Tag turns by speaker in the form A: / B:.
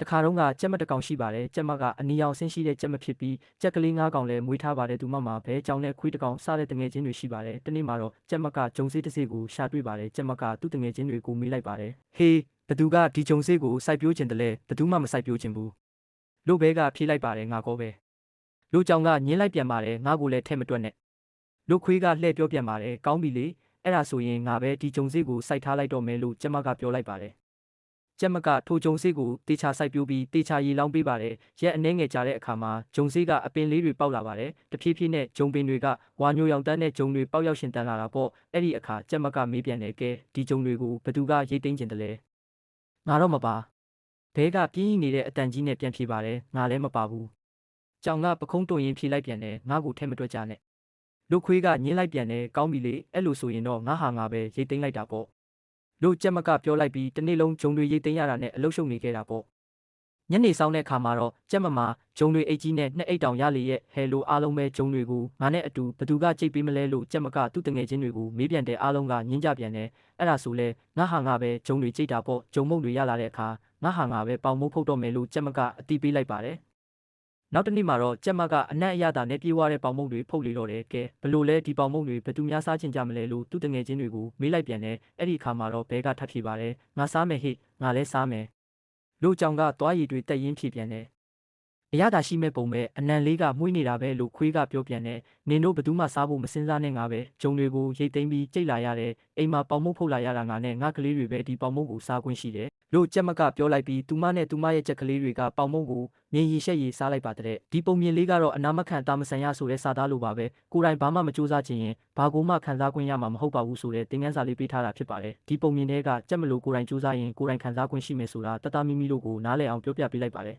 A: တခါတော့ကကြက်မတစ်ကောင်ရှိပါတယ်ကြက်မကအနီရောင်ဆင်းရှိတဲ့ကြက်မဖြစ်ပြီးကြက်ကလေး9ကောင်လည်းမွေးထားပါတယ်သူမမှာဘဲကြောင်နဲ့ခွေးတစ်ကောင်စားတဲ့တငယ်ချင်းတွေရှိပါတယ်တနေ့မှာတော့ကြက်မကဂျုံစေးတစ်စေးကိုရှာတွေ့ပါတယ်ကြက်မကသူ့တငယ်ချင်းတွေကိုမေးလိုက်ပါတယ်ဟေးဘသူကဒီဂျုံစေးကိုစိုက်ပျိုးခြင်းတလဲဘသူမှမစိုက်ပျိုးခြင်းဘူးလို့ဘဲကဖြေလိုက်ပါတယ်ငါကောပဲလို့ကြောင်ကညင်းလိုက်ပြန်ပါတယ်ငါကိုလည်းထဲမတွက်နဲ့လို့ခွေးကလှည့်ပြောပြန်ပါတယ်ကောင်းပြီလေအဲ့ဒါဆိုရင်ငါပဲဒီဂျုံစေးကိုစိုက်ထားလိုက်တော့မယ်လို့ကြက်မကပြောလိုက်ပါတယ်ကြက်မကထိုဂျုံစေးကိုတေချာစိုက်ပျိုးပြီးတေချာရေလောင်းပေးပါတယ်ရက်အနှဲငယ်ကြာတဲ့အခါမှာဂျုံစေးကအပင်လေးတွေပေါက်လာပါတယ်တဖြည်းဖြည်းနဲ့ဂျုံပင်တွေကဝါညိုရောင်တန်းတဲ့ဂျုံတွေပေါက်ရောက်ရှင်တန်းလာတာပေါ့အဲ့ဒီအခါကြက်မကမေးပြန်တယ်ကဲဒီဂျုံတွေကိုဘသူကရိတ်သိမ်းခြင်းတလဲငါတော့မပါဘဲကပြင်းနေတဲ့အတန်ကြီးနဲ့ပြန်ဖြေပါတယ်ငါလည်းမပါဘူးကြောင်ကပခုံးတုံရင်ဖြေလိုက်ပြန်တယ်ငါကိုထဲမတွက်ကြနဲ့လို့ခွေးကညင်းလိုက်ပြန်တယ်ကောင်းပြီလေအဲ့လိုဆိုရင်တော့ငါဟာငါပဲရိတ်သိမ်းလိုက်တာပေါ့လို့ကြက်မကပြောလိုက်ပြီးတနေ့လုံးဂျုံတွေရိတ်သိမ်းရတာနဲ့အလုရှုံနေခဲ့တာပေါ့ညနေဆောင်တဲ့အခါမှာတော့ကြက်မမှာဂျုံတွေအိတ်ကြီးနဲ့နှစ်အိတ်တောင်ရလေရဲ့ဟဲလိုအားလုံးပဲဂျုံတွေကိုငါနဲ့အတူဘသူကကြိတ်ပေးမလဲလို့ကြက်မကသူ့တငယ်ချင်းတွေကိုမေးပြန်တဲ့အားလုံးကညင်းကြပြန်တယ်အဲ့ဒါဆိုလဲငါဟာငါပဲဂျုံတွေကြိတ်တာပေါ့ဂျုံမုံတွေရလာတဲ့အခါငါဟာငါပဲပေါင်မုတ်ဖုတ်တော့မယ်လို့ကြက်မကအတိပေးလိုက်ပါတယ်နောက်တစ်နေ့မှာတော့ကြက်မကအနက်အရသာနဲ့ပြေးွားတဲ့ပေါင်မုံတွေဖုတ်လေတော့တယ်ကဲဘလို့လဲဒီပေါင်မုံတွေဘသူများစားချင်ကြမလဲလို့သူ့တငယ်ချင်းတွေကိုမေးလိုက်ပြန်တယ်အဲ့ဒီအခါမှာတော့ဘဲကထပ်ဖြေပါတယ်ငါစားမယ်ဟိငါလည်းစားမယ်လို့ကြောင်ကသွားရည်တွေတက်ရင်းဖြေပြန်တယ်အရသာရှိမဲ့ပုံပဲအနံလေးကမှုေးနေတာပဲလို့ခွေးကပြောပြန်တယ်နင်တို့ဘသူမှစားဖို့မစင်စားနဲ့ငါပဲဂျုံတွေကိုရိတ်သိမ်းပြီးကြိတ်လာရတယ်အိမ်မှာပေါင်မုတ်ဖုတ်လာရတာငါနဲ့ငါကလေးတွေပဲဒီပေါင်မုတ်ကိုစားခွင့်ရှိတယ်လို့ကြက်မကပြောလိုက်ပြီးသူမနဲ့သူမရဲ့ကြက်ကလေးတွေကပေါင်မုတ်ကိုမြင်ရည်ရှက်ရည်စားလိုက်ပါတဲ့ဒီပုံမြင်လေးကတော့အနာမခံတာမဆန်ရဆိုတဲ့စာသားလိုပါပဲကိုယ်တိုင်ဘာမှမစူးစမ်းချင်ရင်ဘာကိုမှခံစားခွင့်ရမှာမဟုတ်ပါဘူးဆိုတဲ့သင်ခန်းစာလေးပေးထားတာဖြစ်ပါတယ်ဒီပုံမြင်တွေကကြက်မလို့ကိုယ်တိုင်စူးစမ်းရင်ကိုယ်တိုင်ခံစားခွင့်ရှိမယ်ဆိုတာတတမီမီတို့ကိုနားလည်အောင်ပြောပြပေးလိုက်ပါတယ်